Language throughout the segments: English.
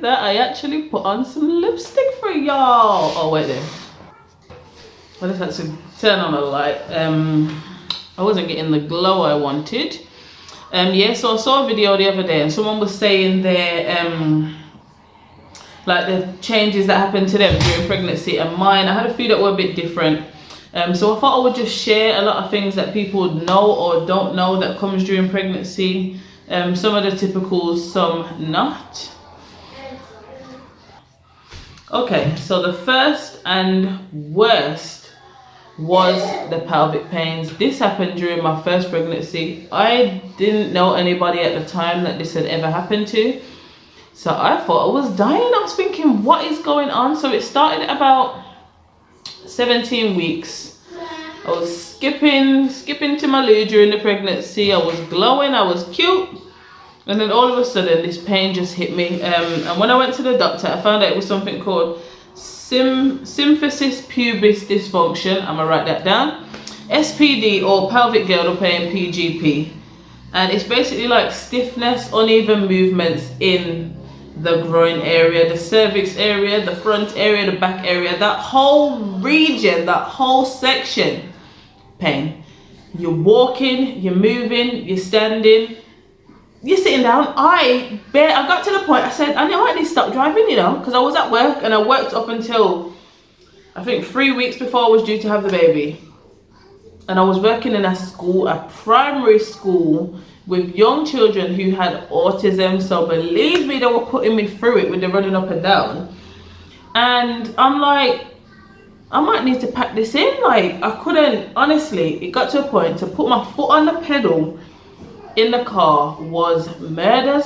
with that, I actually put on some lipstick for y'all. Oh wait there. I just had to turn on a light. I wasn't getting the glow I wanted. Yeah, so I saw a video the other day and someone was saying like the changes that happened to them during pregnancy, and mine, I had a few that were a bit different. So I thought I would just share a lot of things that people know or don't know that comes during pregnancy. Some of the typicals, some not. Okay, so the first and worst was the pelvic pains. This happened during my first pregnancy. I didn't know anybody at the time that this had ever happened to. So I thought I was dying. I was thinking, what is going on? So it started at about 17 weeks. I was skipping to my loo during the pregnancy. I was glowing, I was cute. And then all of a sudden, this pain just hit me. And when I went to the doctor, I found out it was something called symphysis pubis dysfunction. I'm gonna write that down. SPD, or pelvic girdle pain, PGP. And it's basically like stiffness, uneven movements in the groin area, the cervix area, the front area, the back area, that whole region, that whole section, pain. You're walking, you're moving, you're standing, you're sitting down. I got to the point, I said, I know I need to stop driving, you know, because I was at work and I worked up until, I think 3 weeks before I was due to have the baby. And I was working in a school, a primary school, with young children who had autism. So believe me, they were putting me through it with the running up and down. And I'm like, I might need to pack this in. Like, I couldn't, honestly, it got to a point to put my foot on the pedal in the car was murder.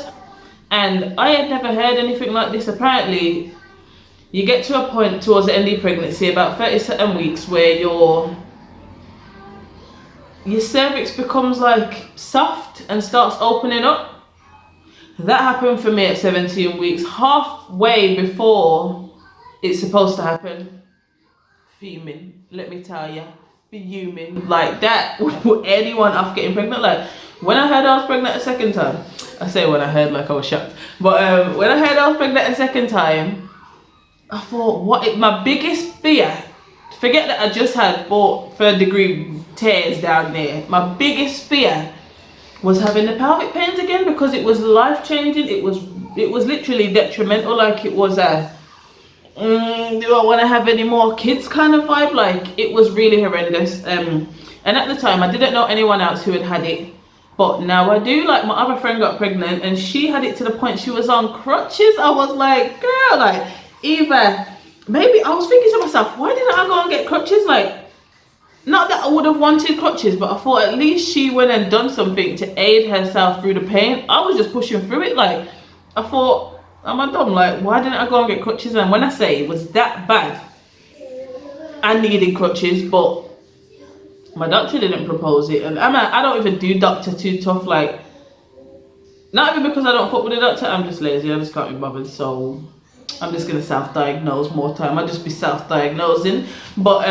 And I had never heard anything like this. Apparently, you get to a point towards the end of your pregnancy, about 37 weeks, where your cervix becomes like soft and starts opening up. That happened for me at 17 weeks, halfway before it's supposed to happen. Fuming, let me tell you, fuming. Like, that would put anyone off getting pregnant. Like, when I heard I was pregnant a second time, I say when I heard, like I was shocked, but when I heard I was pregnant a second time, I thought, my biggest fear, forget that I just had 3rd degree tears down there. My biggest fear was having the pelvic pains again, because it was life changing. It was literally detrimental. Like, it was a do I want to have any more kids kind of vibe. Like, it was really horrendous. And at the time I didn't know anyone else who had it, but now I do. Like, my other friend got pregnant and she had it to the point she was on crutches. I was like, girl, like, either maybe, I was thinking to myself, why didn't I go and get crutches? Like, not that I would have wanted crutches, but I thought at least she went and done something to aid herself through the pain. I was just pushing through it. Like, I thought, am I dumb? Like, why didn't I go and get crutches? And when I say it was that bad, I needed crutches, but my doctor didn't propose it. And I don't even do doctor too tough. Like, not even because I don't fuck with the doctor, I'm just lazy. I just can't be bothered. So I'm just gonna self-diagnose more time. I'll just be self-diagnosing. But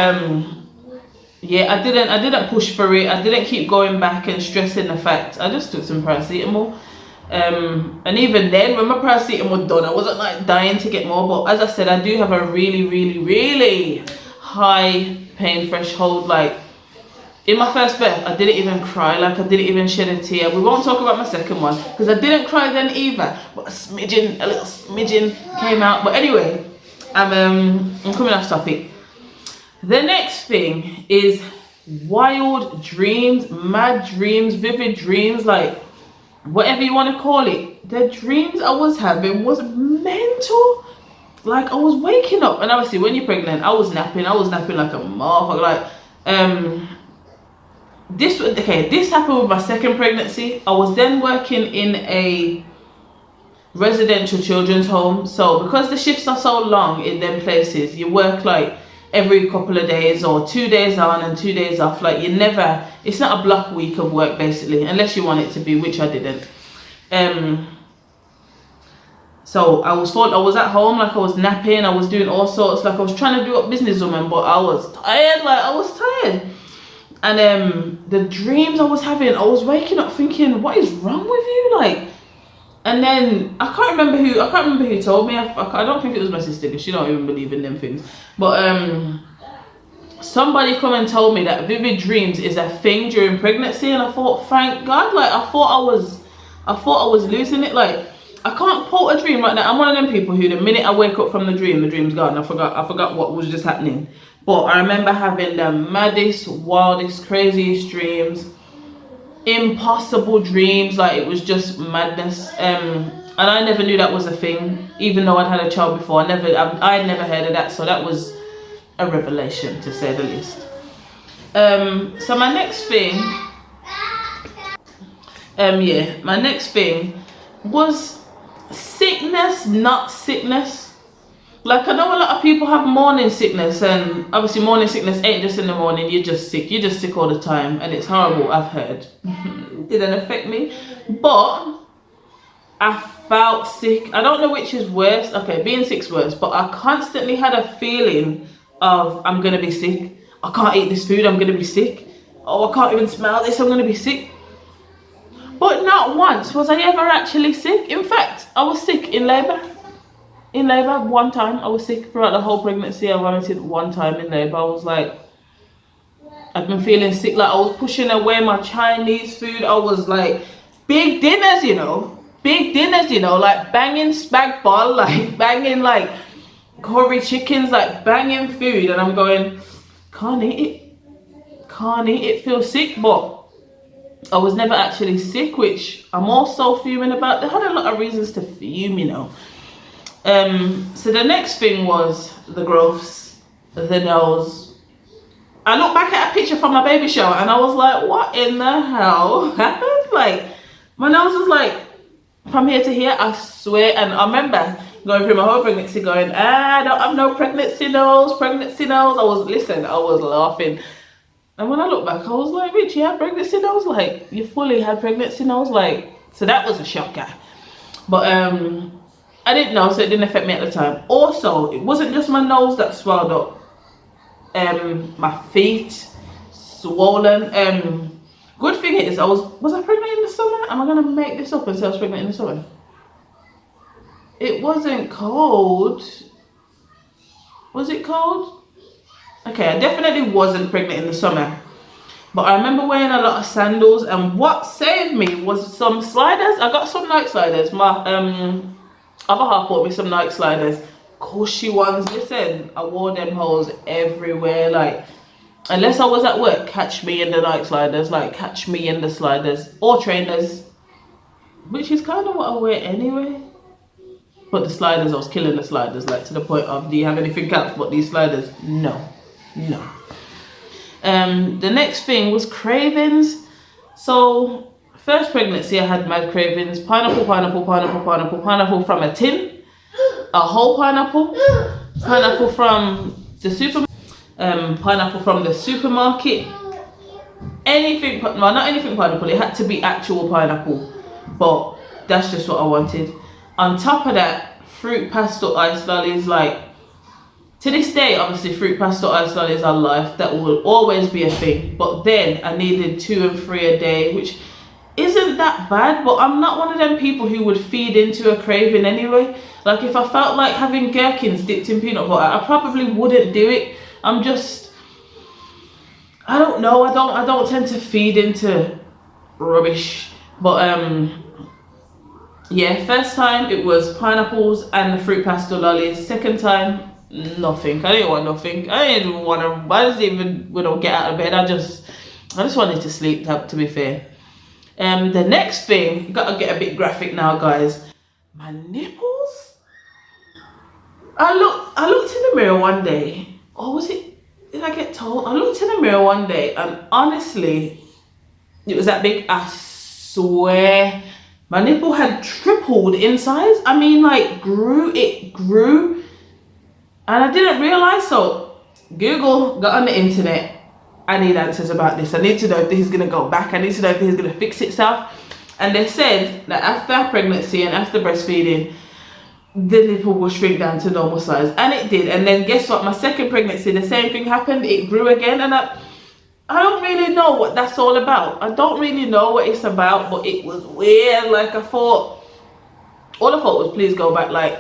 yeah, I didn't push for it. I didn't keep going back and stressing the fact. I just took some paracetamol. And even then, when my paracetamol done, I wasn't like dying to get more. But as I said, I do have a really, really, really high pain threshold. Like, in my first birth, I didn't even cry. Like, I didn't even shed a tear. We won't talk about my second one, because I didn't cry then either. But a little smidgen came out. But anyway, I'm coming off topic. The next thing is wild dreams, mad dreams, vivid dreams, like, whatever you want to call it. The dreams I was having was mental. Like, I was waking up, and obviously when you're pregnant, I was napping like a motherfucker. Like, this happened with my second pregnancy. I was then working in a residential children's home. So because the shifts are so long in them places, you work like every couple of days, or 2 days on and 2 days off. Like, it's not a block week of work basically, unless you want it to be, which I didn't. So I was at home, like, I was napping, I was doing all sorts, like, I was trying to do up businesswoman, but I was tired. And the dreams I was having, I was waking up thinking, what is wrong with you? Like, And then I can't remember who told me. I don't think it was my sister because she don't even believe in them things. But somebody come and told me that vivid dreams is a thing during pregnancy, and I thought, thank God. Like I thought I was losing it. Like I can't quote a dream right now. I'm one of them people who the minute I wake up from the dream's gone. I forgot what was just happening. But I remember having the maddest, wildest, craziest dreams. Impossible dreams, like it was just madness. And I never knew that was a thing, even though I'd had a child before. I had never heard of that, so that was a revelation, to say the least. So my next thing, my next thing was sickness, not sickness. Like I know a lot of people have morning sickness, and obviously morning sickness ain't just in the morning. You're just sick all the time, and it's horrible. I've heard. It didn't affect me, but I felt sick. I don't know which is worse. Okay, being sick's worse, but I constantly had a feeling of I'm gonna be sick. I can't eat this food, I'm gonna be sick. Oh, I can't even smell this, I'm gonna be sick. But not once was I ever actually sick. In fact, I was sick in labour. In labour, one time I was sick throughout the whole pregnancy. I vomited one time in labour. I was like, I've been feeling sick. Like I was pushing away my Chinese food. I was like, big dinners, you know, like banging spag bol, like banging like curry chickens, like banging food, and I'm going, can't eat it, feel sick. But I was never actually sick, which I'm also fuming about. They had a lot of reasons to fume, you know. So the next thing was the growths, the nose. I look back at a picture from my baby shower and I was like, what in the hell happened? Like, my nose was like, from here to here, I swear. And I remember going through my whole pregnancy going, I don't have no pregnancy nose. I was laughing. And when I look back, I was like, Rich, you had pregnancy nose? Like, you fully had pregnancy nose? Like, so that was a shocker. But, I didn't know, so it didn't affect me at the time. Also, it wasn't just my nose that swelled up. My feet, swollen. Good thing is, was I pregnant in the summer? Am I gonna make this up and say I was pregnant in the summer? It wasn't cold. Was it cold? Okay, I definitely wasn't pregnant in the summer. But I remember wearing a lot of sandals, and what saved me was some sliders. I got some Nike sliders. My other half bought me some Nike sliders, cushy ones. Listen, I wore them hoes everywhere. Like, unless I was at work, catch me in the Nike sliders. Like, catch me in the sliders or trainers, which is kind of what I wear anyway. But the sliders, I was killing the sliders, like to the point of, do you have anything else but these sliders? No. The next thing was cravings. So first pregnancy, I had mad cravings. Pineapple from a tin. A whole pineapple. Pineapple from the supermarket. Anything, well, not anything pineapple. It had to be actual pineapple. But that's just what I wanted. On top of that, fruit pastel ice lollies. Like, to this day, obviously, fruit pastel ice lollies are life. That will always be a thing. But then I needed 2 and 3 a day, which isn't that bad, but I'm not one of them people who would feed into a craving anyway. Like, if I felt like having gherkins dipped in peanut butter, I probably wouldn't do it. I don't know, I don't tend to feed into rubbish. But yeah, first time it was pineapples and the fruit pastel lollies. Second time, nothing. I didn't want nothing. I just even get out of bed. I just wanted to sleep, to be fair. The next thing, gotta get a bit graphic now, guys. My nipples. I looked in the mirror one day. Or was it? Did I get told? I looked in the mirror one day, and honestly, it was that big. I swear, my nipple had tripled in size. I mean, like, it grew, and I didn't realize. So, Google, got on the internet. I need answers about this. I need to know if this is going to go back. I need to know if this is going to fix itself. And they said that after pregnancy and after breastfeeding, the nipple will shrink down to normal size. And it did. And then guess what? My second pregnancy, the same thing happened. It grew again. And I don't really know what that's all about. I don't really know what it's about. But it was weird. Like, I thought, All I thought was, please go back. Like,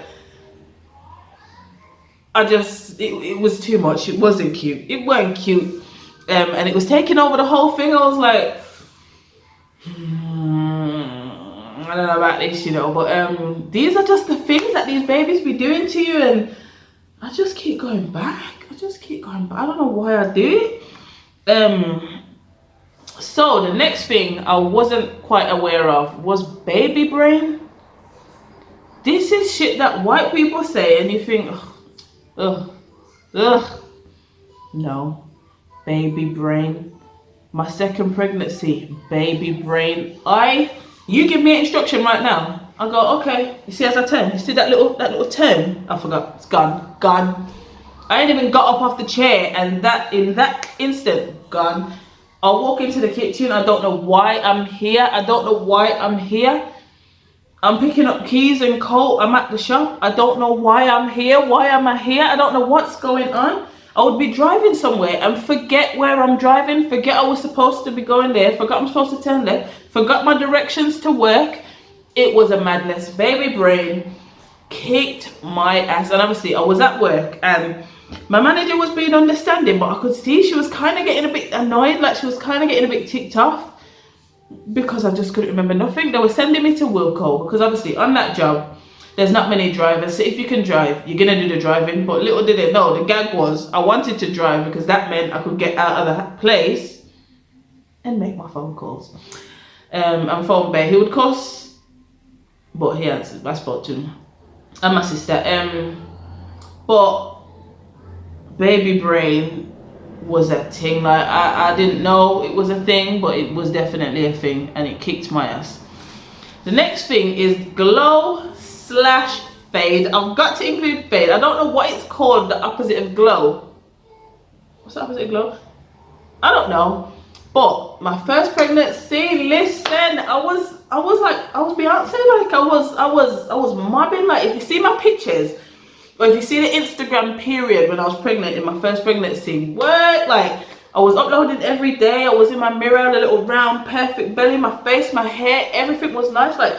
it was too much. It wasn't cute. It weren't cute. And it was taking over the whole thing. I was like, I don't know about this, you know, but these are just the things that these babies be doing to you, and I just keep going back. I don't know why I do it. So the next thing I wasn't quite aware of was baby brain. This is shit that white people say, and you think, ugh, no, baby brain. My second pregnancy, baby brain. You give me an instruction right now. I go, okay. You see as I turn, you see that little turn? I forgot, it's gone. I ain't even got up off the chair, and in that instant, gone. I walk into the kitchen, I don't know why I'm here. I'm picking up keys and coat, I'm at the shop. I don't know why I'm here. Why am I here? I don't know what's going on. I would be driving somewhere and forget where I'm driving, forget I was supposed to be going there, forgot I'm supposed to turn left, forgot my directions to work. It was a madness. Baby brain kicked my ass. And obviously I was at work and my manager was being understanding, but I could see she was kind of getting a bit annoyed, like she was kind of getting a bit ticked off because I just couldn't remember nothing. They were sending me to Wilco because obviously on that job, there's not many drivers, so if you can drive, you're gonna do the driving. But little did they know, the gag was I wanted to drive because that meant I could get out of the place and make my phone calls. And phone Bear, he would cuss, but he answered. I spoke to him and my sister. But baby brain was a thing. Like I didn't know it was a thing, but it was definitely a thing, and it kicked my ass. The next thing is glow/fade. I've got to include fade. I don't know what it's called, the opposite of glow. What's the opposite of glow? I don't know. But my first pregnancy, listen, I was Beyonce. Like I was mobbing. Like if you see my pictures, or if you see the Instagram period when I was pregnant in my first pregnancy, what, like I was uploading every day. I was in my mirror, the little round perfect belly, my face, my hair, everything was nice. Like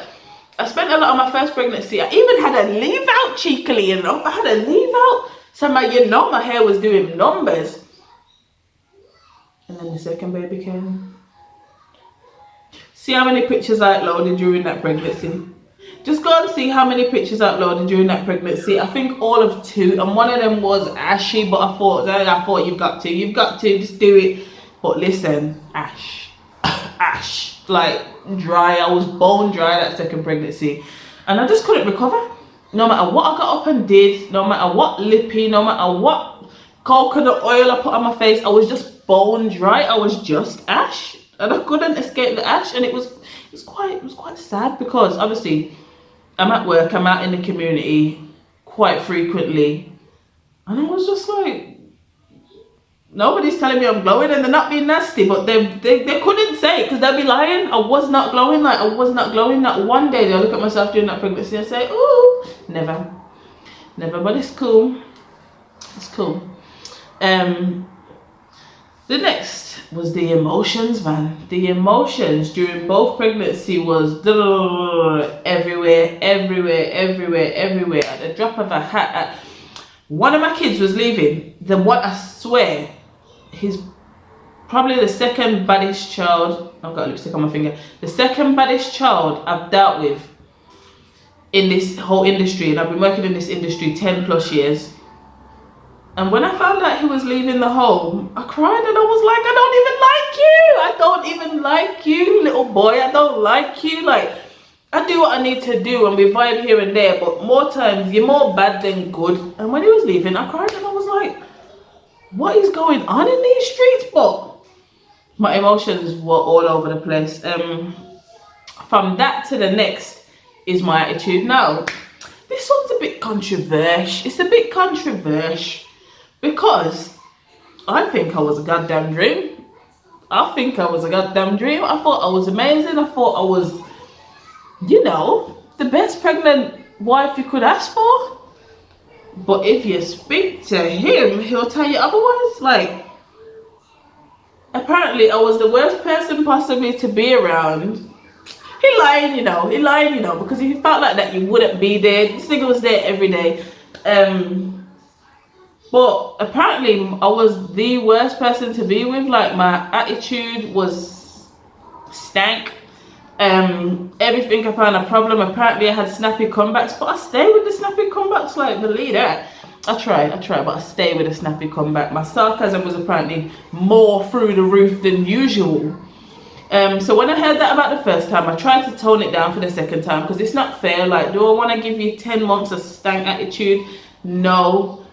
I spent a lot of my first pregnancy. I even had a leave out, cheekily enough. I had a leave out. So my hair was doing numbers. And then the second baby came. See how many pictures I uploaded during that pregnancy. Just go and see how many pictures I uploaded during that pregnancy. I think all of 2, and one of them was ashy, but I thought you've got to just do it. But listen, ash, like dry. I was bone dry that second pregnancy, and I just couldn't recover. No matter what I got up and did, no matter what lippy, no matter what coconut oil I put on my face, I was just bone dry. I was just ash, and I couldn't escape the ash, and it was quite sad because obviously I'm at work, I'm out in the community quite frequently, and I was just like, nobody's telling me I'm glowing, and they're not being nasty, but they couldn't say it because they'd be lying. I was not glowing. Like I was not glowing. Not one day did I look at myself during that pregnancy and say, ooh, never, but it's cool. The next was the emotions, man. The emotions during both pregnancy was everywhere. At the drop of a hat. One of my kids was leaving. I swear, he's probably the second baddest child. I've got lipstick on my finger. The second baddest child I've dealt with in this whole industry, and I've been working in this industry 10 plus years. And when I found out he was leaving the home, I cried and I was like, I don't even like you, little boy. I don't like you. Like, I do what I need to do and we vibe here and there, but more times you're more bad than good. And when he was leaving, I cried and I was like, what is going on in these streets? But my emotions were all over the place. From that to the next is my attitude. Now, this one's a bit controversial. It's a bit controversial. Because I think I was a goddamn dream. I thought I was amazing. I thought I was, the best pregnant wife you could ask for. But if you speak to him, he'll tell you otherwise. Like, apparently I was the worst person possibly to be around. He lying, you know. He lying, you know, because if you felt like that, you wouldn't be there. This nigga was there every day. But apparently, I was the worst person to be with. Like, my attitude was stank. Everything I found a problem. Apparently, I had snappy comebacks, but I stay with the snappy comebacks. Like, believe that. I try, but I stay with a snappy comeback. My sarcasm was apparently more through the roof than usual. So when I heard that about the first time, I tried to tone it down for the second time because it's not fair. Like, do I want to give you 10 months of stank attitude? No.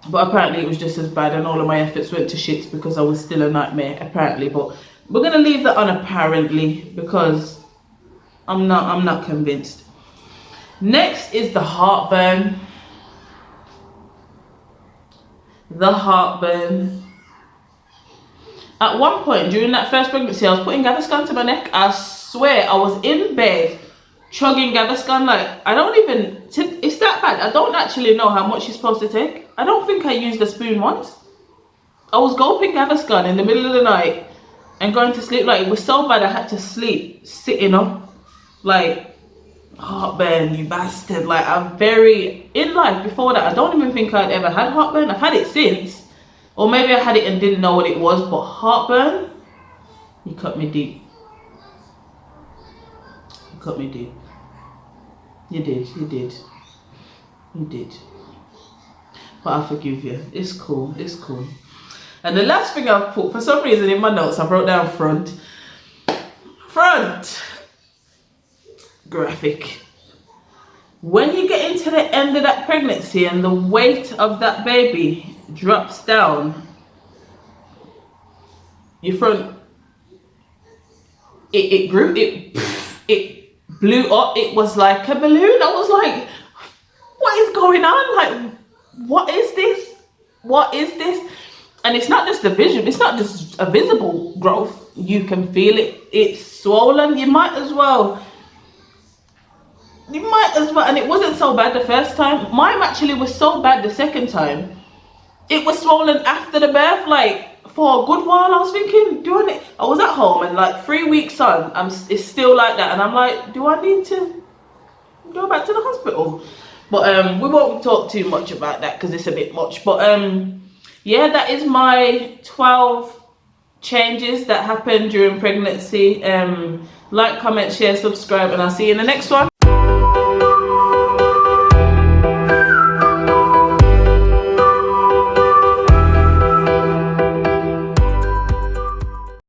But apparently it was just as bad, and all of my efforts went to shits because I was still a nightmare, apparently. But we're gonna leave that on apparently because I'm not convinced. Next is the heartburn. The heartburn. At one point during that first pregnancy, I was putting Gaviscon to my neck. I swear I was in bed chugging Gaviscon. Like, I don't even, it's that bad. I don't actually know how much you're supposed to take. I don't think I used a spoon once. I was gulping Gaviscon in the middle of the night and going to sleep. Like, it was so bad I had to sleep sitting up. Like, heartburn, you bastard. Like, I'm very, in life before that, I don't even think I'd ever had heartburn. I've had it since. Or maybe I had it and didn't know what it was, but heartburn, you cut me deep. You cut me deep. You did. But I forgive you. It's cool. And the last thing I've put, for some reason in my notes, I wrote down front. Graphic. When you get into the end of that pregnancy and the weight of that baby drops down, your front, it grew, it blew up. It was like a balloon. I was like, what is going on? Like, what is this? And it's not just a vision, it's not just a visible growth. You can feel it. It's swollen. You might as well, and it wasn't so bad the first time. Mine actually was so bad the second time. It was swollen after the birth, like, for a good while. I was thinking, doing it. I was at home and like 3 weeks on, it's still like that. And I'm like, do I need to go back to the hospital? But we won't talk too much about that because it's a bit much. But yeah, that is my 12 changes that happened during pregnancy. Like, comment, share, subscribe, and I'll see you in the next one.